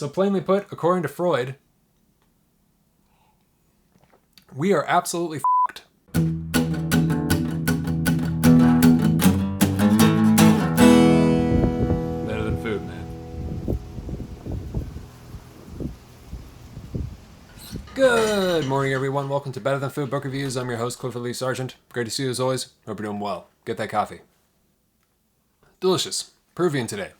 So plainly put, according to Freud, we are absolutely f***ed. Better than food, man. Good morning, everyone. Welcome to Better Than Food Book Reviews. I'm your host, Clifford Lee Sargent. Great to see you as always. Hope you're doing well. Get that coffee. Delicious. Peruvian today.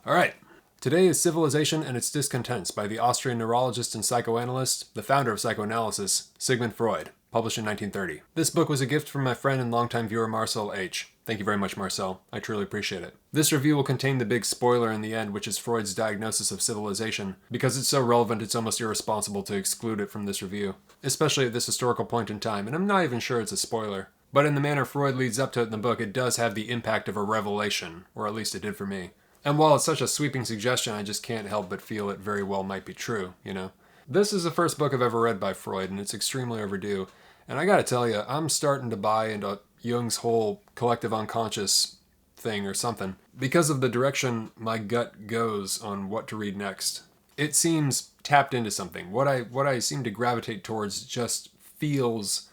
All right. Today is Civilization and Its Discontents by the Austrian neurologist and psychoanalyst, the founder of psychoanalysis, Sigmund Freud, published in 1930. This book was a gift from my friend and longtime viewer Marcel H. Thank you very much, Marcel. I truly appreciate it. This review will contain the big spoiler in the end, which is Freud's diagnosis of civilization. Because it's so relevant, it's almost irresponsible to exclude it from this review, especially at this historical point in time, and I'm not even sure it's a spoiler. But in the manner Freud leads up to it in the book, it does have the impact of a revelation, or at least it did for me. And while it's such a sweeping suggestion, I just can't help but feel it very well might be true, you know? This is the first book I've ever read by Freud, and it's extremely overdue. And I gotta tell you, I'm starting to buy into Jung's whole collective unconscious thing or something, because of the direction my gut goes on what to read next. It seems tapped into something. What I seem to gravitate towards just feels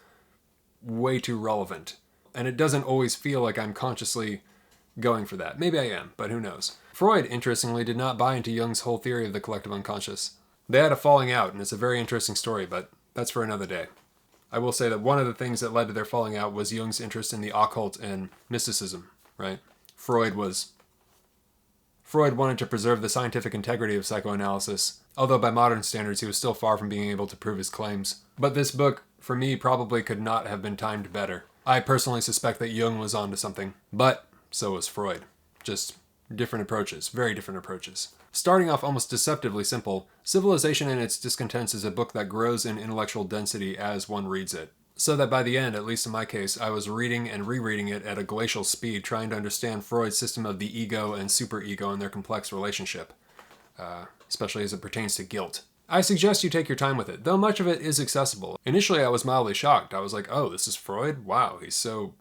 way too relevant. And it doesn't always feel like I'm consciously going for that. Maybe I am, but who knows. Freud, interestingly, did not buy into Jung's whole theory of the collective unconscious. They had a falling out, and it's a very interesting story, but that's for another day. I will say that one of the things that led to their falling out was Jung's interest in the occult and mysticism, right? Freud wanted to preserve the scientific integrity of psychoanalysis, although by modern standards he was still far from being able to prove his claims. But this book, for me, probably could not have been timed better. I personally suspect that Jung was onto something, but so was Freud. Just different approaches, very different approaches. Starting off almost deceptively simple, Civilization and Its Discontents is a book that grows in intellectual density as one reads it. So that by the end, at least in my case, I was reading and rereading it at a glacial speed, trying to understand Freud's system of the ego and superego and their complex relationship, especially as it pertains to guilt. I suggest you take your time with it, though much of it is accessible. Initially, I was mildly shocked. I was like, oh, this is Freud? Wow, he's so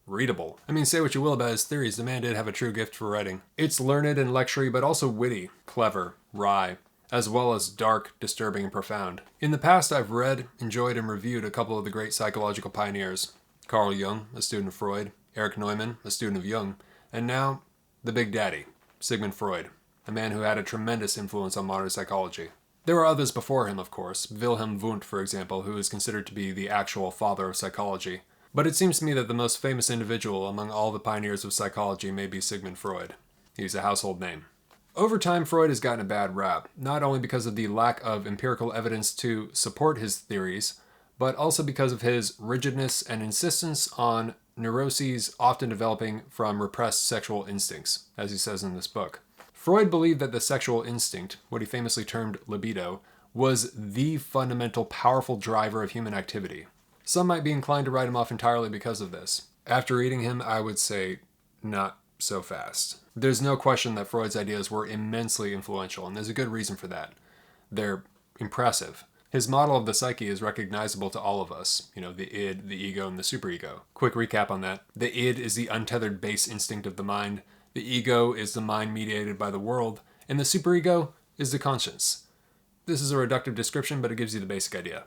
readable. I mean, say what you will about his theories, the man did have a true gift for writing. It's learned and lectury, but also witty, clever, wry, as well as dark, disturbing, and profound. In the past, I've read, enjoyed, and reviewed a couple of the great psychological pioneers. Carl Jung, a student of Freud, Erich Neumann, a student of Jung, and now, the Big Daddy, Sigmund Freud, a man who had a tremendous influence on modern psychology. There were others before him, of course, Wilhelm Wundt, for example, who is considered to be the actual father of psychology. But it seems to me that the most famous individual among all the pioneers of psychology may be Sigmund Freud. He's a household name. Over time, Freud has gotten a bad rap, not only because of the lack of empirical evidence to support his theories, but also because of his rigidness and insistence on neuroses often developing from repressed sexual instincts, as he says in this book. Freud believed that the sexual instinct, what he famously termed libido, was the fundamental powerful driver of human activity. Some might be inclined to write him off entirely because of this. After reading him, I would say not so fast. There's no question that Freud's ideas were immensely influential, and there's a good reason for that. They're impressive. His model of the psyche is recognizable to all of us. You know, the id, the ego, and the superego. Quick recap on that. The id is the untethered base instinct of the mind. The ego is the mind mediated by the world. And the superego is the conscience. This is a reductive description, but it gives you the basic idea.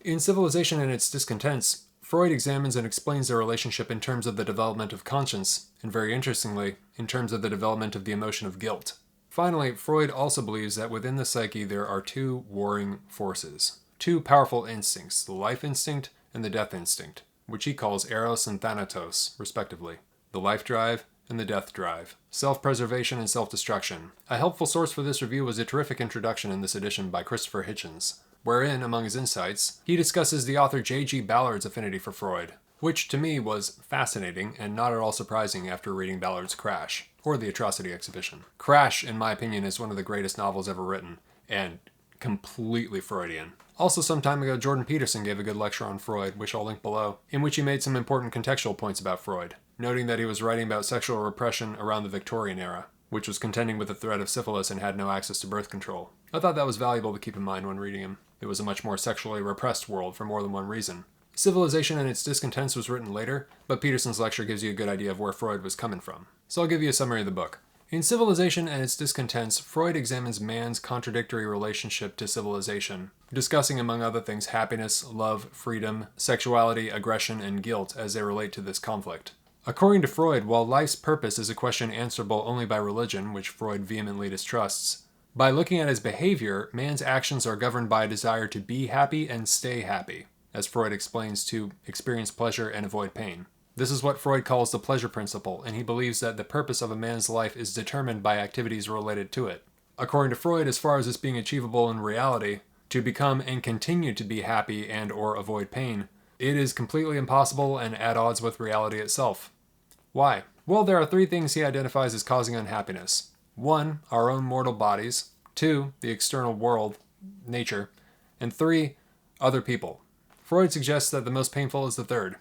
In Civilization and Its Discontents, Freud examines and explains their relationship in terms of the development of conscience, and very interestingly, in terms of the development of the emotion of guilt. Finally, Freud also believes that within the psyche there are two warring forces, two powerful instincts, the life instinct and the death instinct, which he calls eros and thanatos, respectively, the life drive and the death drive, self-preservation and self-destruction. A helpful source for this review was a terrific introduction in this edition by Christopher Hitchens, wherein, among his insights, he discusses the author J.G. Ballard's affinity for Freud, which to me was fascinating and not at all surprising after reading Ballard's Crash, or The Atrocity Exhibition. Crash, in my opinion, is one of the greatest novels ever written, and completely Freudian. Also, some time ago, Jordan Peterson gave a good lecture on Freud, which I'll link below, in which he made some important contextual points about Freud, noting that he was writing about sexual repression around the Victorian era, which was contending with the threat of syphilis and had no access to birth control. I thought that was valuable to keep in mind when reading him. It was a much more sexually repressed world for more than one reason. Civilization and Its Discontents was written later, but Peterson's lecture gives you a good idea of where Freud was coming from. So I'll give you a summary of the book. In Civilization and Its Discontents, Freud examines man's contradictory relationship to civilization, discussing among other things happiness, love, freedom, sexuality, aggression, and guilt as they relate to this conflict. According to Freud, while life's purpose is a question answerable only by religion, which Freud vehemently distrusts, by looking at his behavior, man's actions are governed by a desire to be happy and stay happy, as Freud explains, to experience pleasure and avoid pain. This is what Freud calls the pleasure principle, and he believes that the purpose of a man's life is determined by activities related to it. According to Freud, as far as this being achievable in reality, to become and continue to be happy and or avoid pain, it is completely impossible and at odds with reality itself. Why? Well, there are three things he identifies as causing unhappiness. 1, our own mortal bodies. 2, the external world, nature. And 3, other people. Freud suggests that the most painful is the third.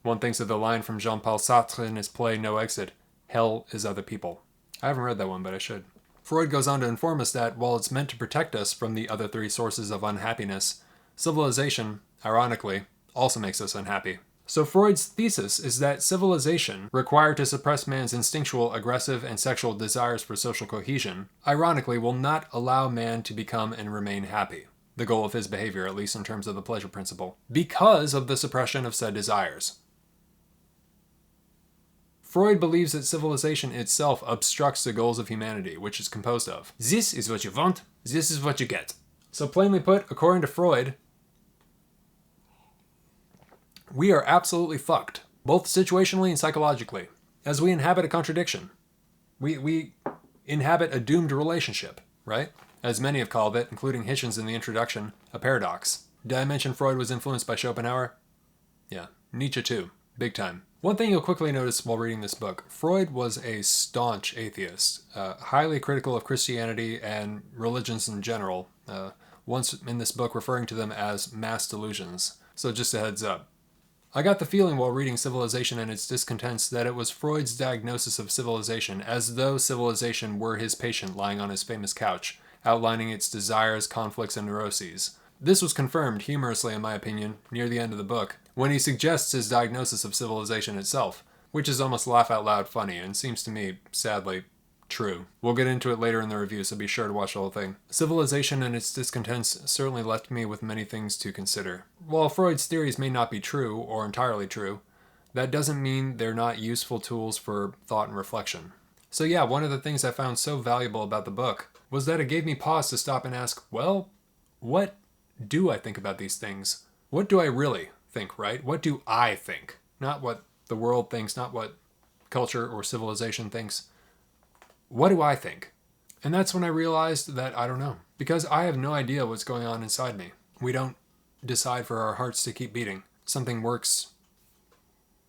One thinks of the line from Jean-Paul Sartre in his play No Exit, hell is other people. I haven't read that one, but I should. Freud goes on to inform us that, while it's meant to protect us from the other three sources of unhappiness, civilization, ironically, also makes us unhappy. So Freud's thesis is that civilization, required to suppress man's instinctual, aggressive, and sexual desires for social cohesion, ironically will not allow man to become and remain happy, the goal of his behavior, at least in terms of the pleasure principle, because of the suppression of said desires. Freud believes that civilization itself obstructs the goals of humanity, which is composed of, this is what you want, this is what you get. So plainly put, according to Freud, we are absolutely fucked, both situationally and psychologically, as we inhabit a contradiction. We inhabit a doomed relationship, right? As many have called it, including Hitchens in the introduction, a paradox. Did I mention Freud was influenced by Schopenhauer? Yeah, Nietzsche too, big time. One thing you'll quickly notice while reading this book, Freud was a staunch atheist, highly critical of Christianity and religions in general, once in this book referring to them as mass delusions. So just a heads up. I got the feeling while reading Civilization and Its Discontents that it was Freud's diagnosis of civilization, as though civilization were his patient lying on his famous couch, outlining its desires, conflicts, and neuroses. This was confirmed, humorously in my opinion, near the end of the book, when he suggests his diagnosis of civilization itself, which is almost laugh-out-loud funny and seems to me, sadly, true. We'll get into it later in the review, so be sure to watch the whole thing. Civilization and Its Discontents certainly left me with many things to consider. While Freud's theories may not be true, or entirely true, that doesn't mean they're not useful tools for thought and reflection. So yeah, one of the things I found so valuable about the book was that it gave me pause to stop and ask, well, what do I think about these things? What do I really think, right? What do I think? Not what the world thinks, not what culture or civilization thinks. What do I think? And that's when I realized that I don't know. Because I have no idea what's going on inside me. We don't decide for our hearts to keep beating. Something works,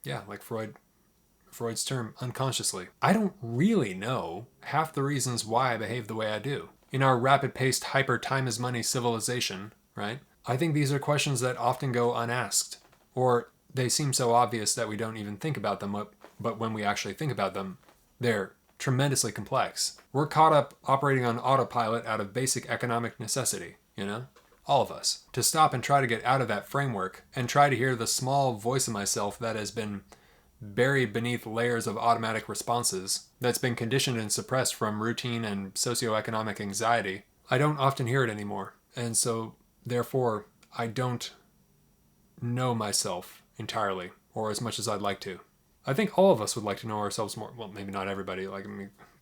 yeah, like Freud's term, unconsciously. I don't really know half the reasons why I behave the way I do. In our rapid-paced, hyper-time-is-money civilization, right? I think these are questions that often go unasked. Or they seem so obvious that we don't even think about them, but when we actually think about them, they're tremendously complex. We're caught up operating on autopilot out of basic economic necessity, you know? All of us. To stop and try to get out of that framework and try to hear the small voice of myself that has been buried beneath layers of automatic responses, that's been conditioned and suppressed from routine and socioeconomic anxiety, I don't often hear it anymore. And so, therefore, I don't know myself entirely, or as much as I'd like to. I think all of us would like to know ourselves more. Well, maybe not everybody.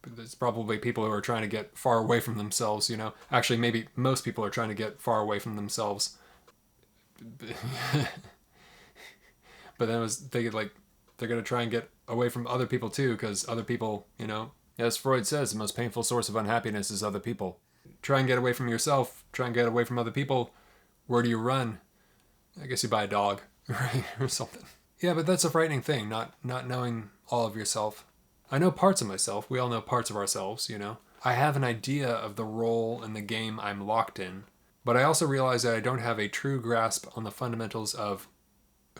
There's probably people who are trying to get far away from themselves, you know. Actually, maybe most people are trying to get far away from themselves. But then they're going to try and get away from other people too, because other people, you know, as Freud says, the most painful source of unhappiness is other people. Try and get away from yourself. Try and get away from other people. Where do you run? I guess you buy a dog, right? Or something. Yeah, but that's a frightening thing, not knowing all of yourself. I know parts of myself. We all know parts of ourselves, you know. I have an idea of the role in the game I'm locked in, but I also realize that I don't have a true grasp on the fundamentals of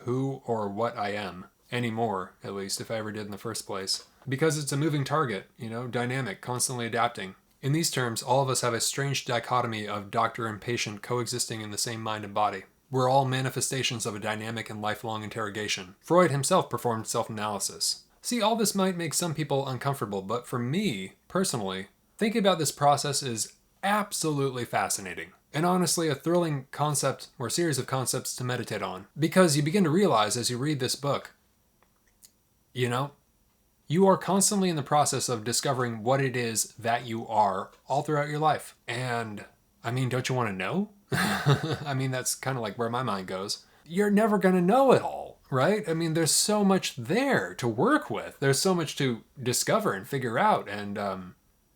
who or what I am, anymore, at least, if I ever did in the first place. Because it's a moving target, you know, dynamic, constantly adapting. In these terms, all of us have a strange dichotomy of doctor and patient coexisting in the same mind and body. We're all manifestations of a dynamic and lifelong interrogation. Freud himself performed self-analysis. See, all this might make some people uncomfortable, but for me, personally, thinking about this process is absolutely fascinating. And honestly, a thrilling concept or series of concepts to meditate on. Because you begin to realize as you read this book, you are constantly in the process of discovering what it is that you are all throughout your life. And, don't you want to know? That's kind of like where my mind goes. You're never going to know it all, right? There's so much there to work with. There's so much to discover and figure out and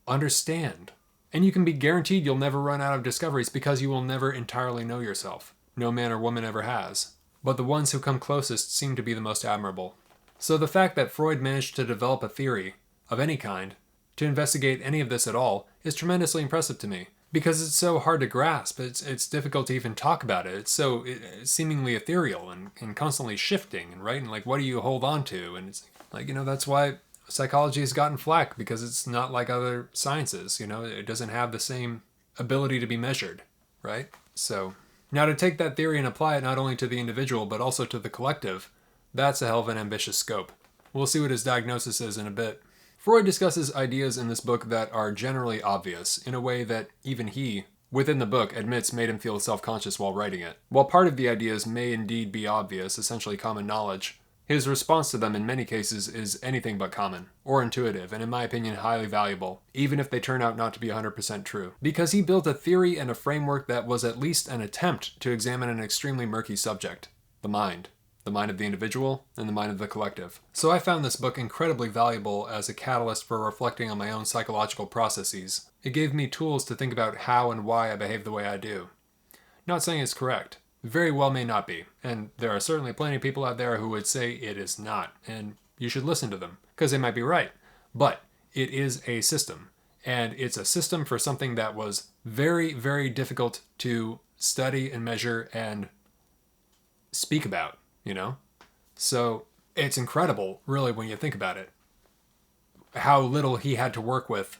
understand. And you can be guaranteed you'll never run out of discoveries because you will never entirely know yourself. No man or woman ever has. But the ones who come closest seem to be the most admirable. So the fact that Freud managed to develop a theory, of any kind, to investigate any of this at all, is tremendously impressive to me. Because it's so hard to grasp, it's difficult to even talk about it. It's so seemingly ethereal and constantly shifting, right? And what do you hold on to? And it's that's why psychology has gotten flack, because it's not like other sciences, it doesn't have the same ability to be measured, right? So, now to take that theory and apply it not only to the individual, but also to the collective, that's a hell of an ambitious scope. We'll see what his diagnosis is in a bit. Freud discusses ideas in this book that are generally obvious, in a way that even he, within the book, admits made him feel self-conscious while writing it. While part of the ideas may indeed be obvious, essentially common knowledge, his response to them in many cases is anything but common, or intuitive, and in my opinion highly valuable, even if they turn out not to be 100% true. Because he built a theory and a framework that was at least an attempt to examine an extremely murky subject, the mind. The mind of the individual and the mind of the collective. So I found this book incredibly valuable as a catalyst for reflecting on my own psychological processes. It gave me tools to think about how and why I behave the way I do. Not saying it's correct. Very well may not be, and there are certainly plenty of people out there who would say it is not, and you should listen to them, because they might be right. But it is a system, and it's a system for something that was very, very difficult to study and measure and speak about, So it's incredible, really, when you think about it, how little he had to work with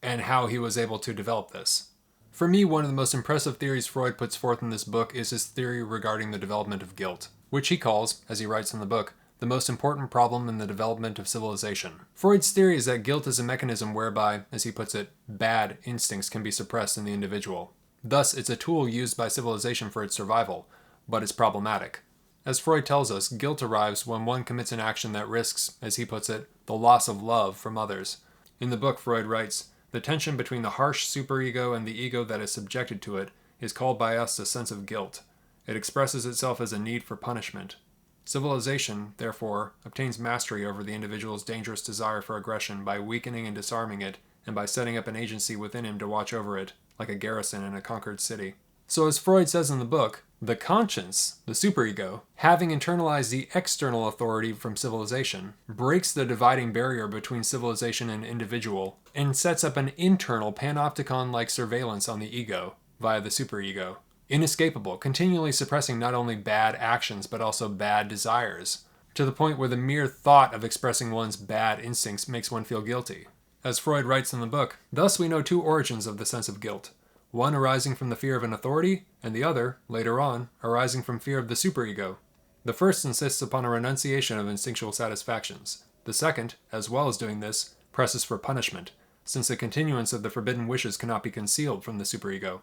and how he was able to develop this. For me, one of the most impressive theories Freud puts forth in this book is his theory regarding the development of guilt, which he calls, as he writes in the book, the most important problem in the development of civilization. Freud's theory is that guilt is a mechanism whereby, as he puts it, bad instincts can be suppressed in the individual. Thus, it's a tool used by civilization for its survival, but it's problematic. As Freud tells us, guilt arrives when one commits an action that risks, as he puts it, the loss of love from others. In the book, Freud writes, "The tension between the harsh superego and the ego that is subjected to it is called by us a sense of guilt. It expresses itself as a need for punishment. Civilization, therefore, obtains mastery over the individual's dangerous desire for aggression by weakening and disarming it, and by setting up an agency within him to watch over it, like a garrison in a conquered city." So as Freud says in the book, the conscience, the superego, having internalized the external authority from civilization, breaks the dividing barrier between civilization and individual, and sets up an internal panopticon-like surveillance on the ego, via the superego. Inescapable, continually suppressing not only bad actions but also bad desires, to the point where the mere thought of expressing one's bad instincts makes one feel guilty. As Freud writes in the book, thus we know two origins of the sense of guilt. One arising from the fear of an authority, and the other, later on, arising from fear of the superego. The first insists upon a renunciation of instinctual satisfactions. The second, as well as doing this, presses for punishment, since the continuance of the forbidden wishes cannot be concealed from the superego.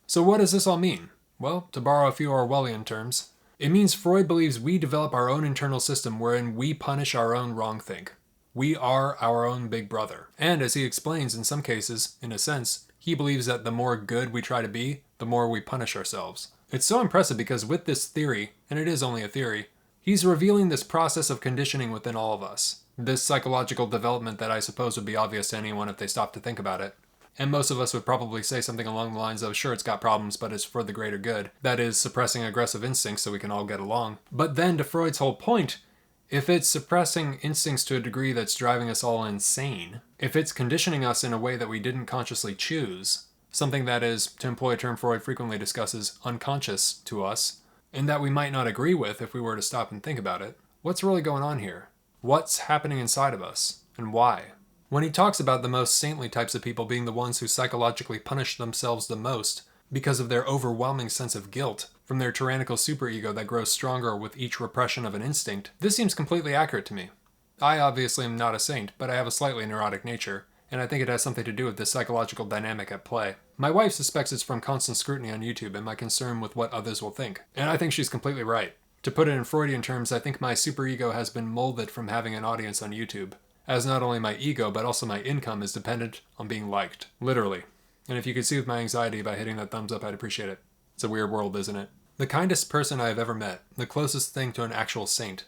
So what does this all mean? Well, to borrow a few Orwellian terms, it means Freud believes we develop our own internal system wherein we punish our own wrongthink. We are our own big brother. And as he explains, in some cases, in a sense, he believes that the more good we try to be, the more we punish ourselves. It's so impressive because with this theory, and it is only a theory, he's revealing this process of conditioning within all of us. This psychological development that I suppose would be obvious to anyone if they stopped to think about it. And most of us would probably say something along the lines of, sure, it's got problems, but it's for the greater good. That is, suppressing aggressive instincts so we can all get along. But then, to Freud's whole point, if it's suppressing instincts to a degree that's driving us all insane, if it's conditioning us in a way that we didn't consciously choose, something that is, to employ a term Freud frequently discusses, unconscious to us, and that we might not agree with if we were to stop and think about it, what's really going on here? What's happening inside of us, and why? When he talks about the most saintly types of people being the ones who psychologically punish themselves the most because of their overwhelming sense of guilt from their tyrannical superego that grows stronger with each repression of an instinct, this seems completely accurate to me. I obviously am not a saint, but I have a slightly neurotic nature, and I think it has something to do with this psychological dynamic at play. My wife suspects it's from constant scrutiny on YouTube and my concern with what others will think, and I think she's completely right. To put it in Freudian terms, I think my superego has been molded from having an audience on YouTube, as not only my ego, but also my income is dependent on being liked. Literally. And if you could soothe my anxiety by hitting that thumbs up, I'd appreciate it. It's a weird world, isn't it? The kindest person I have ever met, the closest thing to an actual saint,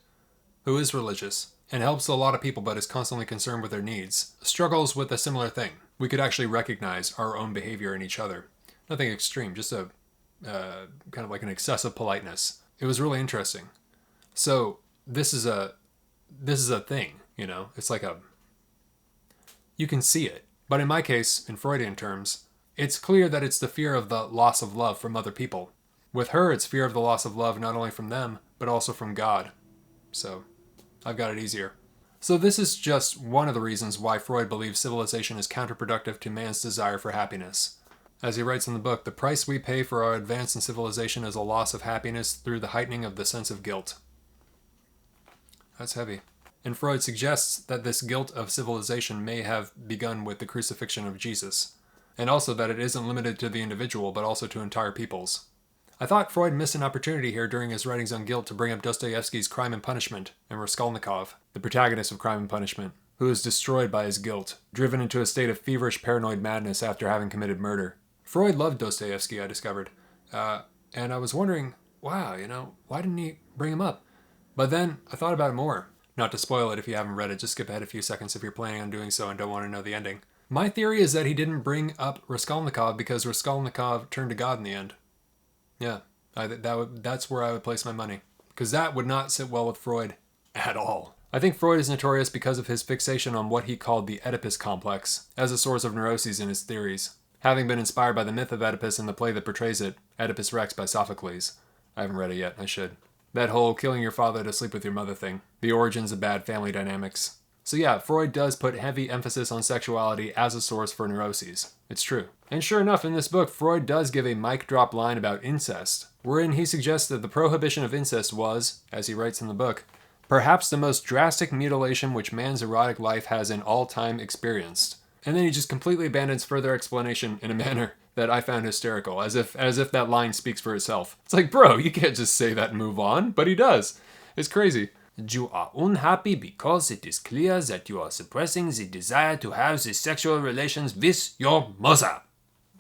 who is religious, and helps a lot of people but is constantly concerned with their needs, struggles with a similar thing. We could actually recognize our own behavior in each other. Nothing extreme, just a kind of like an excessive politeness. It was really interesting. So this is a thing, you know? It's like you can see it. But in my case, in Freudian terms, it's clear that it's the fear of the loss of love from other people. With her, it's fear of the loss of love not only from them, but also from God. So I've got it easier. So this is just one of the reasons why Freud believes civilization is counterproductive to man's desire for happiness. As he writes in the book, the price we pay for our advance in civilization is a loss of happiness through the heightening of the sense of guilt. That's heavy. And Freud suggests that this guilt of civilization may have begun with the crucifixion of Jesus, and also that it isn't limited to the individual, but also to entire peoples. I thought Freud missed an opportunity here during his writings on guilt to bring up Dostoevsky's Crime and Punishment and Raskolnikov, the protagonist of Crime and Punishment, who is destroyed by his guilt, driven into a state of feverish paranoid madness after having committed murder. Freud loved Dostoevsky, I discovered, and I was wondering, wow, why didn't he bring him up? But then I thought about it more. Not to spoil it if you haven't read it, just skip ahead a few seconds if you're planning on doing so and don't want to know the ending. My theory is that he didn't bring up Raskolnikov because Raskolnikov turned to God in the end. Yeah, that's where I would place my money. Because that would not sit well with Freud at all. I think Freud is notorious because of his fixation on what he called the Oedipus complex as a source of neuroses in his theories. Having been inspired by the myth of Oedipus and the play that portrays it, Oedipus Rex by Sophocles. I haven't read it yet, I should. That whole killing your father to sleep with your mother thing. The origins of bad family dynamics. So yeah, Freud does put heavy emphasis on sexuality as a source for neuroses. It's true. And sure enough, in this book, Freud does give a mic drop line about incest, wherein he suggests that the prohibition of incest was, as he writes in the book, perhaps the most drastic mutilation which man's erotic life has in all time experienced. And then he just completely abandons further explanation in a manner that I found hysterical, as if that line speaks for itself. It's like, bro, you can't just say that and move on, but he does. It's crazy. You are unhappy because it is clear that you are suppressing the desire to have the sexual relations with your mother.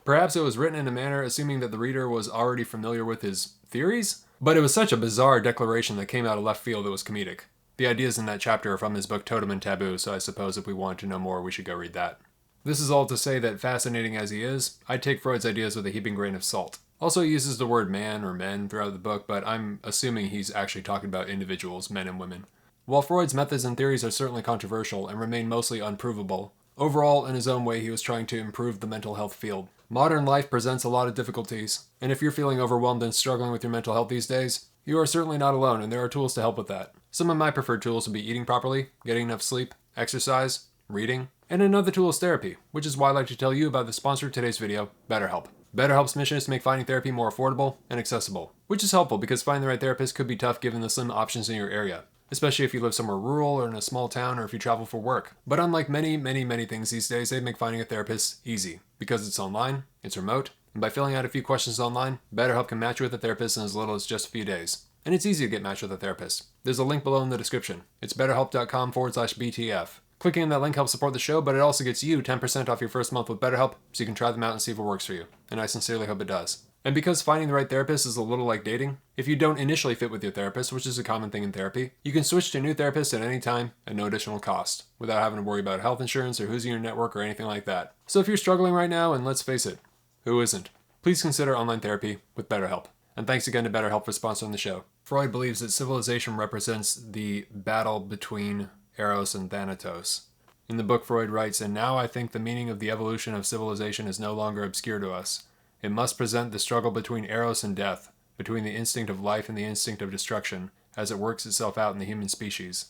Perhaps it was written in a manner assuming that the reader was already familiar with his theories, but it was such a bizarre declaration that came out of left field it was comedic. The ideas in that chapter are from his book Totem and Taboo, so I suppose if we want to know more, we should go read that. This is all to say that, fascinating as he is, I'd take Freud's ideas with a heaping grain of salt. Also, he uses the word man or men throughout the book, but I'm assuming he's actually talking about individuals, men and women. While Freud's methods and theories are certainly controversial and remain mostly unprovable, overall, in his own way, he was trying to improve the mental health field. Modern life presents a lot of difficulties, and if you're feeling overwhelmed and struggling with your mental health these days, you are certainly not alone, and there are tools to help with that. Some of my preferred tools would be eating properly, getting enough sleep, exercise, reading, and another tool is therapy, which is why I'd like to tell you about the sponsor of today's video, BetterHelp. BetterHelp's mission is to make finding therapy more affordable and accessible, which is helpful because finding the right therapist could be tough given the slim options in your area, especially if you live somewhere rural or in a small town or if you travel for work. But unlike many things these days, they make finding a therapist easy because it's online, it's remote, and by filling out a few questions online, BetterHelp can match you with a therapist in as little as just a few days. And it's easy to get matched with a therapist. There's a link below in the description. It's betterhelp.com/BTF. Clicking on that link helps support the show, but it also gets you 10% off your first month with BetterHelp, so you can try them out and see if it works for you. And I sincerely hope it does. And because finding the right therapist is a little like dating, if you don't initially fit with your therapist, which is a common thing in therapy, you can switch to a new therapist at any time at no additional cost, without having to worry about health insurance or who's in your network or anything like that. So if you're struggling right now, and let's face it, who isn't? Please consider online therapy with BetterHelp. And thanks again to BetterHelp for sponsoring the show. Freud believes that civilization represents the battle between Eros and Thanatos. In the book, Freud writes, "And now I think the meaning of the evolution of civilization is no longer obscure to us. It must present the struggle between Eros and death, between the instinct of life and the instinct of destruction, as it works itself out in the human species.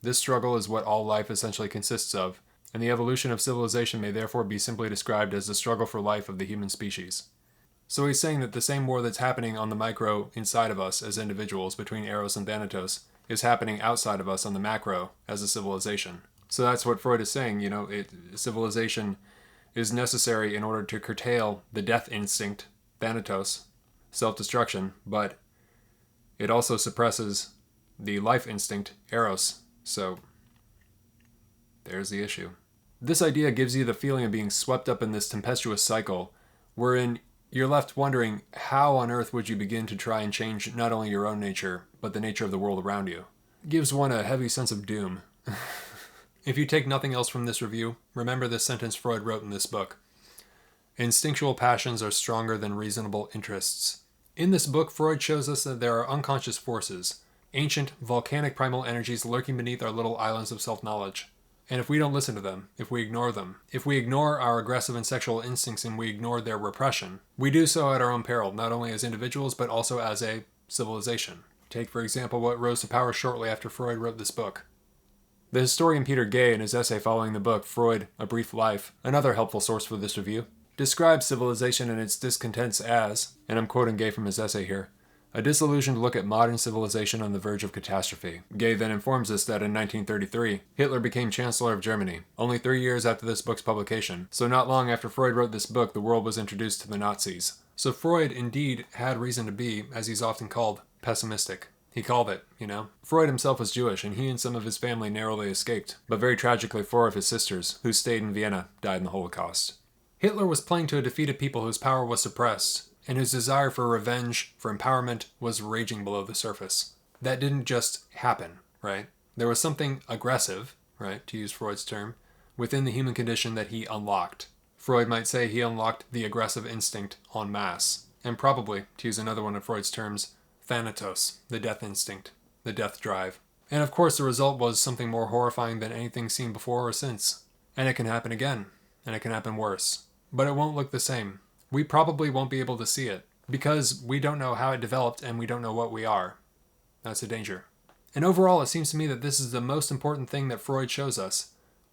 This struggle is what all life essentially consists of, and the evolution of civilization may therefore be simply described as the struggle for life of the human species." So he's saying that the same war that's happening on the micro inside of us as individuals between Eros and Thanatos is happening outside of us on the macro as a civilization. So that's what Freud is saying, civilization is necessary in order to curtail the death instinct, thanatos, self-destruction, but it also suppresses the life instinct, eros. So there's the issue. This idea gives you the feeling of being swept up in this tempestuous cycle, wherein you're left wondering how on earth would you begin to try and change not only your own nature, but the nature of the world around you. It gives one a heavy sense of doom. If you take nothing else from this review, remember this sentence Freud wrote in this book. Instinctual passions are stronger than reasonable interests. In this book, Freud shows us that there are unconscious forces, ancient, volcanic primal energies lurking beneath our little islands of self-knowledge. And if we don't listen to them, if we ignore them, if we ignore our aggressive and sexual instincts and we ignore their repression, we do so at our own peril, not only as individuals, but also as a civilization. Take, for example, what rose to power shortly after Freud wrote this book. The historian Peter Gay, in his essay following the book, Freud, A Brief Life, another helpful source for this review, describes civilization and its discontents as, and I'm quoting Gay from his essay here, a disillusioned look at modern civilization on the verge of catastrophe. Gay then informs us that in 1933, Hitler became Chancellor of Germany, only 3 years after this book's publication. So not long after Freud wrote this book, the world was introduced to the Nazis. So Freud indeed had reason to be, as he's often called, pessimistic. He called it, Freud himself was Jewish, and he and some of his family narrowly escaped. But very tragically, 4 of his sisters, who stayed in Vienna, died in the Holocaust. Hitler was playing to a defeated people whose power was suppressed, and whose desire for revenge, for empowerment, was raging below the surface. That didn't just happen, right? There was something aggressive, right, to use Freud's term, within the human condition that he unlocked. Freud might say he unlocked the aggressive instinct en masse, and probably, to use another one of Freud's terms, thanatos, the death instinct, the death drive. And of course the result was something more horrifying than anything seen before or since. And it can happen again, and it can happen worse. But it won't look the same. We probably won't be able to see it, because we don't know how it developed and we don't know what we are. That's a danger. And overall, it seems to me that this is the most important thing that Freud shows us.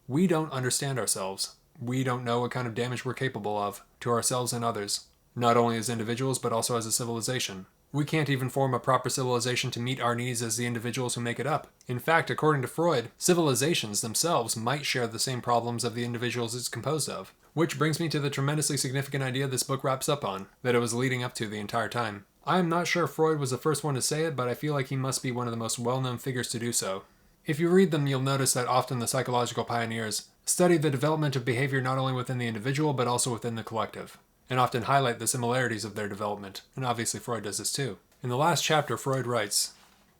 We don't understand ourselves. We don't know what kind of damage we're capable of, to ourselves and others, not only as individuals, but also as a civilization. We can't even form a proper civilization to meet our needs as the individuals who make it up. In fact, according to Freud, civilizations themselves might share the same problems of the individuals it's composed of. Which brings me to the tremendously significant idea this book wraps up on, that it was leading up to the entire time. I am not sure Freud was the first one to say it, but I feel like he must be one of the most well-known figures to do so. If you read them, you'll notice that often the psychological pioneers study the development of behavior not only within the individual, but also within the collective, and often highlight the similarities of their development, and obviously Freud does this too. In the last chapter, Freud writes,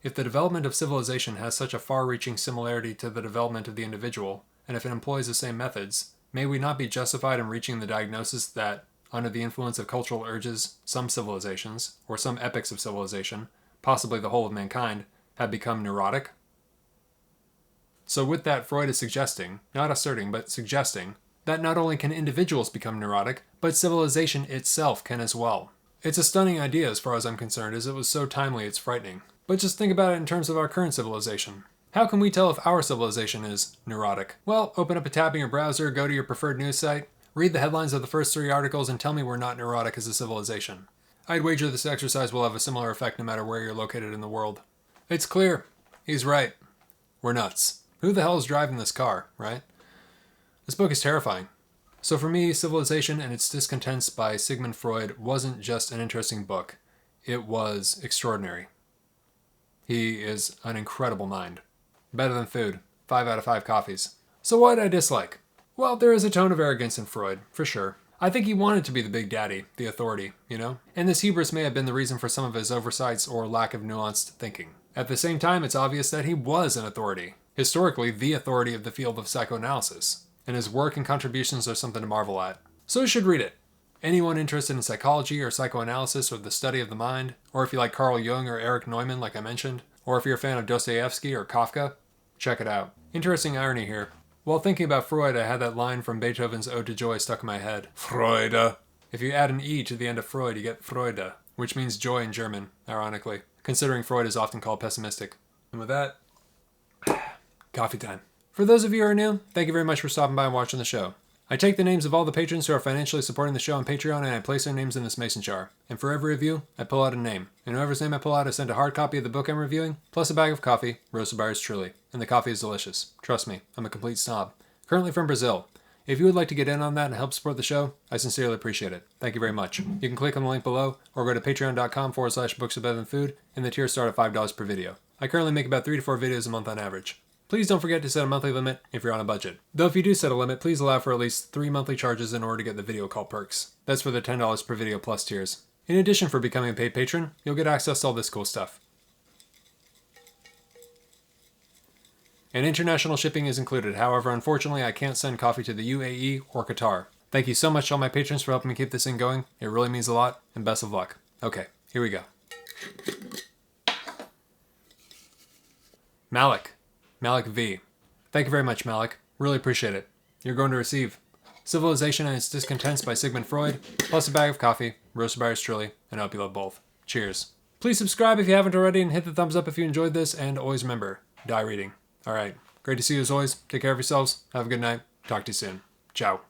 "If the development of civilization has such a far-reaching similarity to the development of the individual, and if it employs the same methods, may we not be justified in reaching the diagnosis that, under the influence of cultural urges, some civilizations, or some epochs of civilization, possibly the whole of mankind, have become neurotic?" So with that, Freud is suggesting, not asserting, but suggesting, that not only can individuals become neurotic, but civilization itself can as well. It's a stunning idea as far as I'm concerned, as it was so timely it's frightening. But just think about it in terms of our current civilization. How can we tell if our civilization is neurotic? Well, open up a tab in your browser, go to your preferred news site, read the headlines of the first 3 articles, and tell me we're not neurotic as a civilization. I'd wager this exercise will have a similar effect no matter where you're located in the world. It's clear. He's right. We're nuts. Who the hell is driving this car, right? This book is terrifying. So for me, Civilization and Its Discontents by Sigmund Freud wasn't just an interesting book. It was extraordinary. He is an incredible mind. Better than food. 5 out of 5 coffees. So what did I dislike? Well, there is a tone of arrogance in Freud, for sure. I think he wanted to be the big daddy, the authority, And this hubris may have been the reason for some of his oversights or lack of nuanced thinking. At the same time, it's obvious that he was an authority. Historically, the authority of the field of psychoanalysis. And his work and contributions are something to marvel at. So you should read it. Anyone interested in psychology or psychoanalysis or the study of the mind, or if you like Carl Jung or Erich Neumann like I mentioned, or if you're a fan of Dostoevsky or Kafka, check it out. Interesting irony here. While thinking about Freud, I had that line from Beethoven's Ode to Joy stuck in my head. Freude. If you add an E to the end of Freud, you get Freude, which means joy in German, ironically, considering Freud is often called pessimistic. And with that, coffee time. For those of you who are new, thank you very much for stopping by and watching the show. I take the names of all the patrons who are financially supporting the show on Patreon and I place their names in this mason jar. And for every review, I pull out a name. And whoever's name I pull out, I send a hard copy of the book I'm reviewing, plus a bag of coffee, roasted by yours truly. And the coffee is delicious. Trust me, I'm a complete snob. Currently from Brazil. If you would like to get in on that and help support the show, I sincerely appreciate it. Thank you very much. You can click on the link below or go to patreon.com/booksofbettherthanfood and the tiers start at $5 per video. I currently make about 3 to 4 videos a month on average. Please don't forget to set a monthly limit if you're on a budget. Though if you do set a limit, please allow for at least 3 monthly charges in order to get the video call perks. That's for the $10 per video plus tiers. In addition, for becoming a paid patron, you'll get access to all this cool stuff. And international shipping is included. However, unfortunately, I can't send coffee to the UAE or Qatar. Thank you so much to all my patrons for helping me keep this thing going. It really means a lot, and best of luck. Okay, here we go. Malik V. Thank you very much, Malik. Really appreciate it. You're going to receive Civilization and Its Discontents by Sigmund Freud, plus a bag of coffee, roasted by yours truly, and I hope you love both. Cheers. Please subscribe if you haven't already, and hit the thumbs up if you enjoyed this, and always remember, die reading. Alright, great to see you as always. Take care of yourselves. Have a good night. Talk to you soon. Ciao.